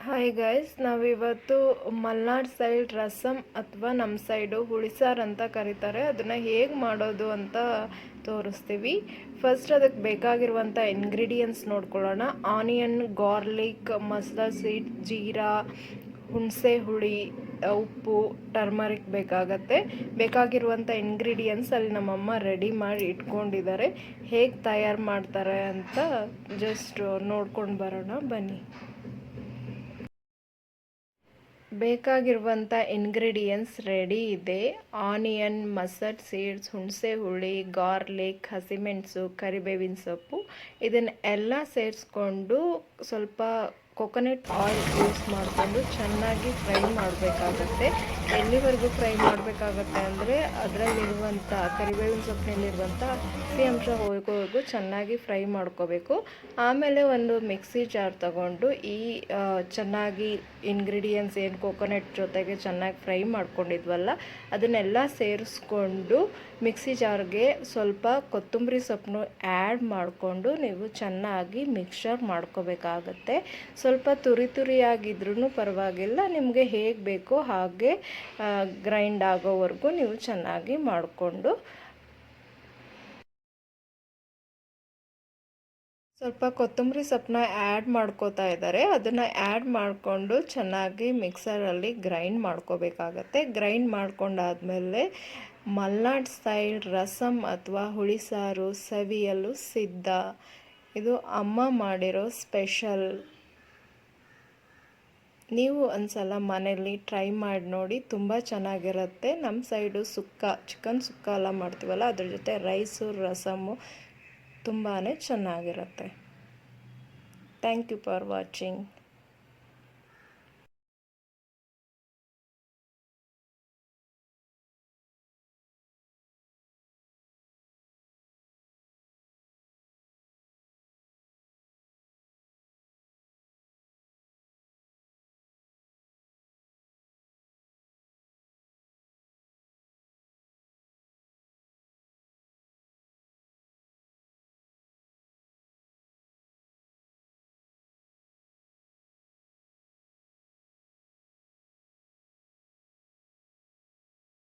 Hi guys, ನಾವಿವತ್ತು Malnad side rasam ಅಥವಾ ನಮ್ಮ ಸೈಡು ಹುಳಿಸಾರು ಅಂತ ಕರೀತಾರೆ. ಅದನ್ನು ಹೇಗೆ ಮಾಡೋದು ಅಂತ ತೋರಿಸ್ತೀವಿ. ಫಸ್ಟ್ ಅದಕ್ಕೆ ಬೇಕಾಗಿರುವಂಥ ಇಂಗ್ರೀಡಿಯೆಂಟ್ಸ್ ನೋಡ್ಕೊಳ್ಳೋಣ. Onion, garlic, masala seed, jeera, ಹುಣಸೆ ಹುಳಿ, ಉಪ್ಪು, ಟರ್ಮರಿಕ್ ಬೇಕಾಗಿರುವಂಥ ಇಂಗ್ರೀಡಿಯೆಂಟ್ಸ್ ಅಲ್ಲಿ ನಮ್ಮಮ್ಮ ರೆಡಿ ಮಾಡಿ ಇಟ್ಕೊಂಡಿದ್ದಾರೆ. ಹೇಗೆ ತಯಾರು ಮಾಡ್ತಾರೆ ಅಂತ ಜಸ್ಟ್ ನೋಡ್ಕೊಂಡು ಬರೋಣ ಬನ್ನಿ. ಬೇಕಾಗಿರುವಂಥ ಇಂಗ್ರೀಡಿಯೆಂಟ್ಸ್ ರೆಡಿ ಇದೆ. ಆನಿಯನ್, ಮಸ್ಟರ್ಡ್ ಸೀಡ್ಸ್, ಹುಣಸೆ ಹುಳಿ, ಗಾರ್ಲಿಕ್, ಹಸಿಮೆಣಸು, ಕರಿಬೇವಿನ ಸೊಪ್ಪು, ಇದನ್ನೆಲ್ಲ ಸೇರಿಸ್ಕೊಂಡು ಸ್ವಲ್ಪ ಕೊಕೊನಟ್ ಆಯಿಲ್ ಯೂಸ್ ಮಾಡಿಕೊಂಡು ಚೆನ್ನಾಗಿ ಫ್ರೈ ಮಾಡಬೇಕಾಗತ್ತೆ. ಎಲ್ಲಿವರೆಗೂ ಫ್ರೈ ಮಾಡಬೇಕಾಗತ್ತೆ ಅಂದರೆ ಅದರಲ್ಲಿರುವಂಥ ಕರಿಬೇವಿನ ಸೊಪ್ಪಿನಲ್ಲಿರುವಂಥ ಹಸಿ ಅಂಶ ಹೋಗೋವರೆಗೂ ಚೆನ್ನಾಗಿ ಫ್ರೈ ಮಾಡ್ಕೋಬೇಕು. ಆಮೇಲೆ ಒಂದು ಮಿಕ್ಸಿ ಜಾರ್ ತಗೊಂಡು ಈ ಚೆನ್ನಾಗಿ ಇಂಗ್ರೀಡಿಯೆಂಟ್ಸ್ ಏನು ಕೊಕೊನಟ್ ಜೊತೆಗೆ ಚೆನ್ನಾಗಿ ಫ್ರೈ ಮಾಡ್ಕೊಂಡಿದ್ವಲ್ಲ ಅದನ್ನೆಲ್ಲ ಸೇರಿಸ್ಕೊಂಡು ಮಿಕ್ಸಿ ಜಾರ್ಗೆ ಸ್ವಲ್ಪ ಕೊತ್ತಂಬರಿ ಸೊಪ್ಪನ್ನು ಆ್ಯಡ್ ಮಾಡಿಕೊಂಡು ನೀವು ಚೆನ್ನಾಗಿ ಮಿಕ್ಸರ್ ಮಾಡ್ಕೋಬೇಕಾಗತ್ತೆ. ಸ್ವಲ್ಪ ತುರಿಯಾಗಿದ್ರೂ ಪರವಾಗಿಲ್ಲ, ನಿಮಗೆ ಹೇಗೆ ಬೇಕೋ ಹಾಗೆ ಗ್ರೈಂಡ್ ಆಗೋವರೆಗೂ ನೀವು ಚೆನ್ನಾಗಿ ಮಾಡಿಕೊಂಡು ಸ್ವಲ್ಪ ಕೊತ್ತಂಬರಿ ಸೊಪ್ಪನ್ನ ಆ್ಯಡ್ ಮಾಡ್ಕೋತಾ ಇದ್ದಾರೆ. ಅದನ್ನು ಆ್ಯಡ್ ಮಾಡಿಕೊಂಡು ಚೆನ್ನಾಗಿ ಮಿಕ್ಸರಲ್ಲಿ ಗ್ರೈಂಡ್ ಮಾಡ್ಕೋಬೇಕಾಗತ್ತೆ. ಗ್ರೈಂಡ್ ಮಾಡ್ಕೊಂಡಾದಮೇಲೆ ಮಲ್ನಾಡ್ ಸ್ಟೈಲ್ ರಸಮ್ ಅಥವಾ ಹುಳಿಸಾರು ಸವಿಯಲು ಸಿದ್ಧ. ಇದು ಅಮ್ಮ ಮಾಡಿರೋ ಸ್ಪೆಷಲ್. ನೀವು ಒಂದ್ಸಲ ಮನೇಲಿ ಟ್ರೈ ಮಾಡಿ ನೋಡಿ, ತುಂಬ ಚೆನ್ನಾಗಿರುತ್ತೆ. ನಮ್ಮ ಸೈಡು ಚಿಕನ್ ಸುಕ್ಕ ಎಲ್ಲ ಮಾಡ್ತೀವಲ್ಲ ಅದ್ರ ಜೊತೆ ರೈಸು ರಸಮ್ಮು ತುಂಬಾ ಚೆನ್ನಾಗಿರುತ್ತೆ. Thank you for watching.